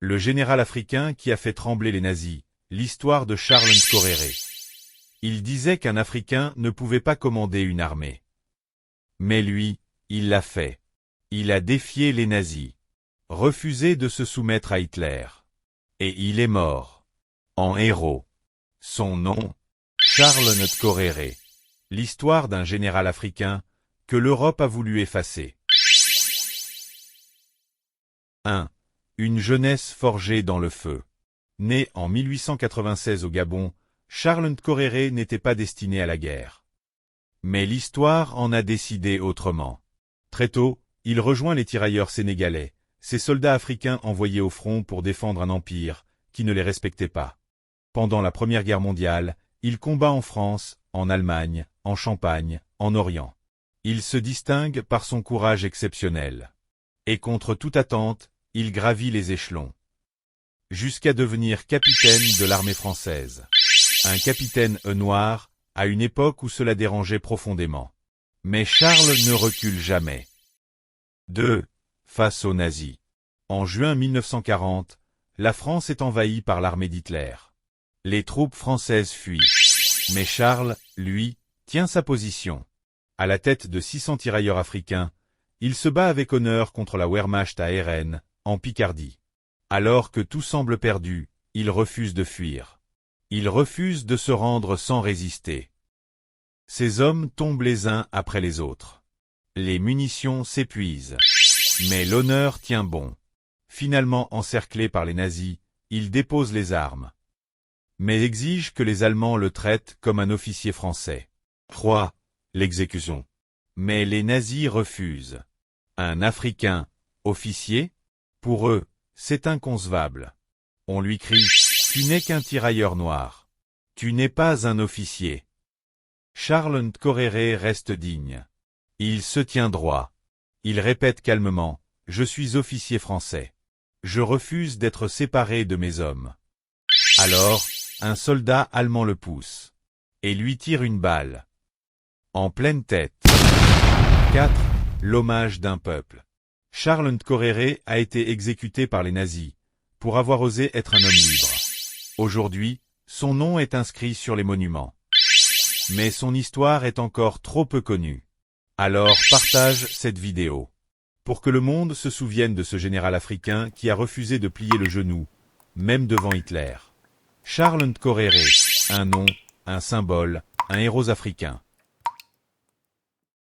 Le général africain qui a fait trembler les nazis, l'histoire de Charles Nkoréré. Il disait qu'un Africain ne pouvait pas commander une armée. Mais lui, il l'a fait. Il a défié les nazis, refusé de se soumettre à Hitler. Et il est mort. En héros. Son nom, Charles Nkoréré. L'histoire d'un général africain que l'Europe a voulu effacer. 1. Une jeunesse forgée dans le feu. Né en 1896 au Gabon, Charles Nkoréré n'était pas destiné à la guerre. Mais l'histoire en a décidé autrement. Très tôt, il rejoint les tirailleurs sénégalais, ces soldats africains envoyés au front pour défendre un empire qui ne les respectait pas. Pendant la Première Guerre mondiale, il combat en France, en Allemagne, en Champagne, en Orient. Il se distingue par son courage exceptionnel. Et contre toute attente, il gravit les échelons. Jusqu'à devenir capitaine de l'armée française. Un capitaine noir, à une époque où cela dérangeait profondément. Mais Charles ne recule jamais. 2. Face aux nazis. En juin 1940, la France est envahie par l'armée d'Hitler. Les troupes françaises fuient. Mais Charles, lui, tient sa position. À la tête de 600 tirailleurs africains, il se bat avec honneur contre la Wehrmacht à Ehren, en Picardie. Alors que tout semble perdu, il refuse de fuir. Il refuse de se rendre sans résister. Ces hommes tombent les uns après les autres. Les munitions s'épuisent. Mais l'honneur tient bon. Finalement encerclé par les nazis, il dépose les armes. Mais exige que les Allemands le traitent comme un officier français. 3. L'exécution. Mais les nazis refusent. Un Africain, officier? Pour eux, c'est inconcevable. On lui crie « Tu n'es qu'un tirailleur noir. Tu n'es pas un officier. » Charles Nkoréré reste digne. Il se tient droit. Il répète calmement « Je suis officier français. Je refuse d'être séparé de mes hommes. » Alors, un soldat allemand le pousse et lui tire une balle. En pleine tête. 4. L'hommage d'un peuple. Charles Nkoréré a été exécuté par les nazis pour avoir osé être un homme libre. Aujourd'hui, son nom est inscrit sur les monuments. Mais son histoire est encore trop peu connue. Alors partage cette vidéo pour que le monde se souvienne de ce général africain qui a refusé de plier le genou, même devant Hitler. Charles Nkoréré, un nom, un symbole, un héros africain.